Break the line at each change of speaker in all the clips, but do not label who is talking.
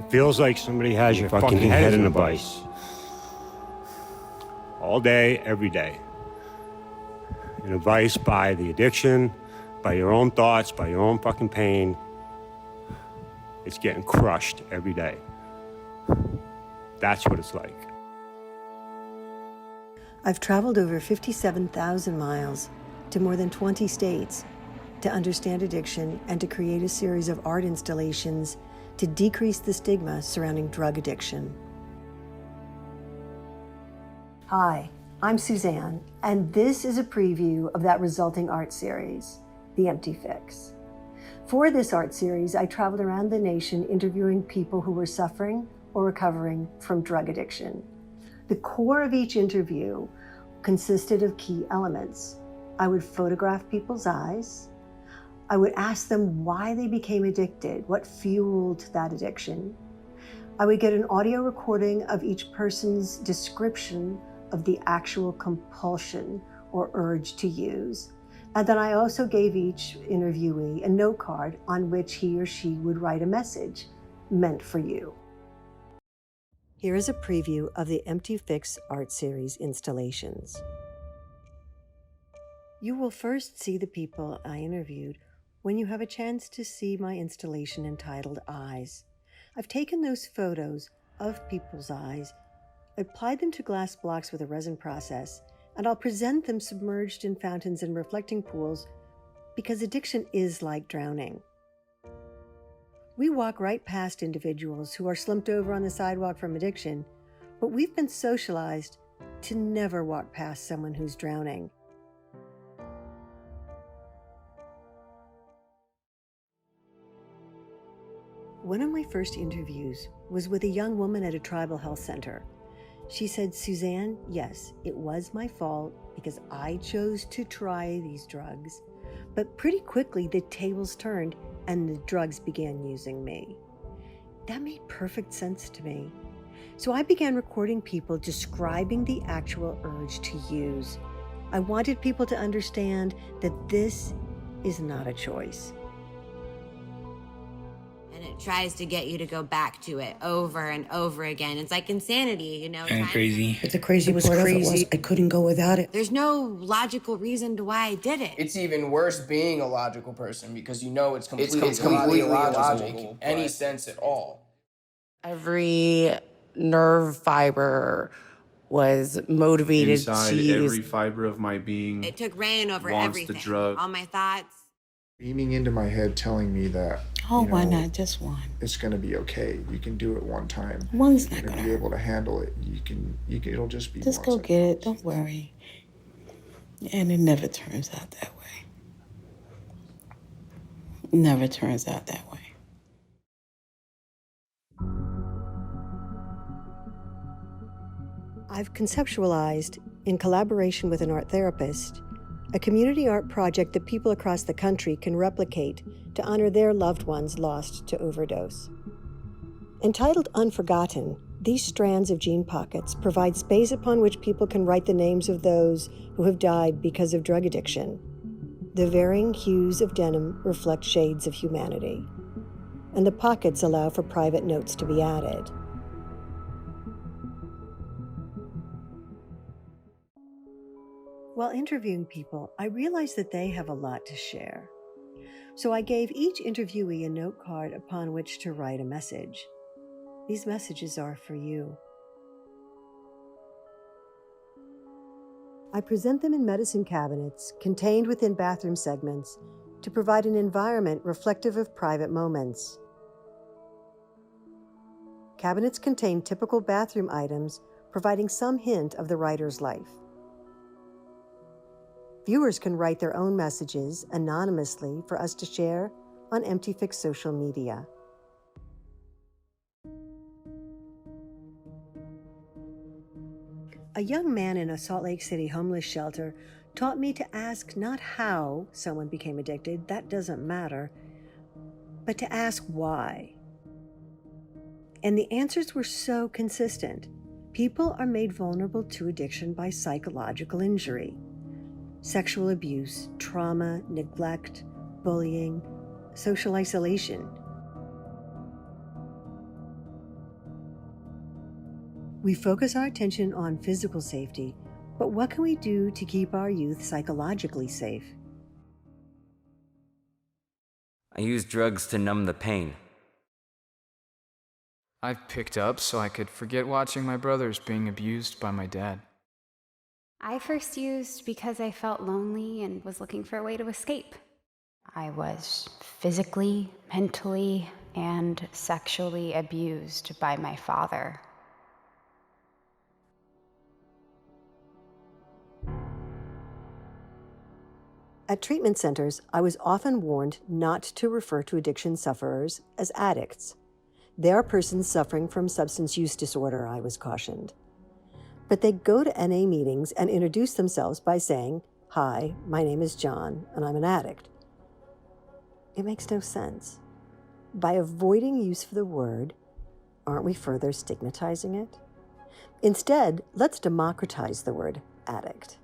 It feels like somebody has your fucking head in a vice. All day, every day. In a vice by the addiction, by your own thoughts, by your own fucking pain. It's getting crushed every day. That's what it's like.
I've traveled over 57,000 miles to more than 20 states to understand addiction and to create a series of art installations to decrease the stigma surrounding drug addiction. Hi, I'm Suzanne, and this is a preview of that resulting art series, The Empty Fix. For this art series, I traveled around the nation interviewing people who were suffering or recovering from drug addiction. The core of each interview consisted of key elements. I would photograph people's eyes. I would ask them why they became addicted, what fueled that addiction. I would get an audio recording of each person's description of the actual compulsion or urge to use. And then I also gave each interviewee a note card on which he or she would write a message meant for you. Here is a preview of the Empty Fix art series installations. You will first see the people I interviewed when you have a chance to see my installation entitled Eyes. I've taken those photos of people's eyes, applied them to glass blocks with a resin process, and I'll present them submerged in fountains and reflecting pools because addiction is like drowning. We walk right past individuals who are slumped over on the sidewalk from addiction, but we've been socialized to never walk past someone who's drowning. One of my first interviews was with a young woman at a tribal health center. She said, Suzanne, yes, it was my fault because I chose to try these drugs, but pretty quickly the tables turned and the drugs began using me. That made perfect sense to me. So I began recording people describing the actual urge to use. I wanted people to understand that this is not a choice.
And it tries to get you to go back to it over and over again. It's like insanity, you know?
And crazy.
It's a crazy part of it was I couldn't go without it.
There's no logical reason to why I did it.
It's even worse being a logical person because you know it's completely illogical to make any sense at all.
Every nerve fiber was motivated
Inside
to use.
every fiber of my being,
It took reign over
wants
everything.
the drug.
All my thoughts.
Beaming into my head, telling me that,
Why not just one?
it's gonna be okay. You can do it one time.
One's not
You're
gonna
gonna be
hurt.
able to handle it. You can. It'll just be.
Just
once
go
and
get it.
once.
Don't worry. And it never turns out that way. Never turns out that way.
I've conceptualized, in collaboration with an art therapist, a community art project that people across the country can replicate to honor their loved ones lost to overdose. Entitled Unforgotten, these strands of gene pockets provide space upon which people can write the names of those who have died because of drug addiction. The varying hues of denim reflect shades of humanity, and the pockets allow for private notes to be added. While interviewing people, I realized that they have a lot to share. So I gave each interviewee a note card upon which to write a message. These messages are for you. I present them in medicine cabinets contained within bathroom segments to provide an environment reflective of private moments. Cabinets contain typical bathroom items, providing some hint of the writer's life. Viewers can write their own messages anonymously for us to share on Empty Fix social media. A young man in a Salt Lake City homeless shelter taught me to ask not how someone became addicted, that doesn't matter, but to ask why. And the answers were so consistent. People are made vulnerable to addiction by psychological injury. Sexual abuse, trauma, neglect, bullying, social isolation. We focus our attention on physical safety, but what can we do to keep our youth psychologically safe?
I use drugs to numb the pain.
I've picked up so I could forget watching my brothers being abused by my dad.
I first used because I felt lonely and was looking for a way to escape. I was physically, mentally, and sexually abused by my father.
At treatment centers, I was often warned not to refer to addiction sufferers as addicts. They are persons suffering from substance use disorder, I was cautioned. But they go to NA meetings and introduce themselves by saying, "Hi, my name is John, and I'm an addict." It makes no sense. By avoiding use of the word, aren't we further stigmatizing it? Instead, let's democratize the word addict.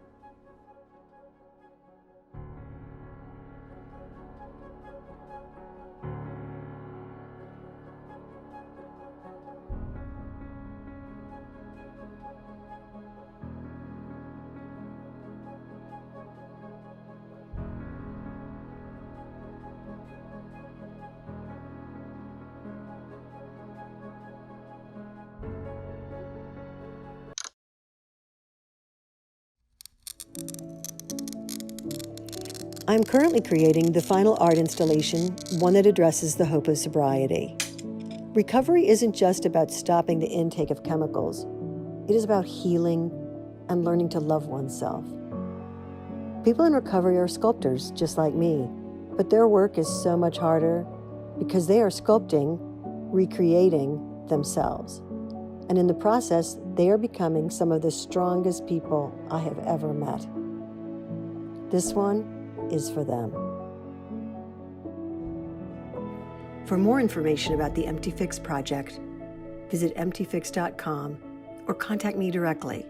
I'm currently creating the final art installation, one that addresses the hope of sobriety. Recovery isn't just about stopping the intake of chemicals. It is about healing and learning to love oneself. People in recovery are sculptors, just like me, but their work is so much harder because they are sculpting, recreating themselves. And in the process, they are becoming some of the strongest people I have ever met. This one is for them. For more information about the Empty Fix project, visit emptyfix.com or contact me directly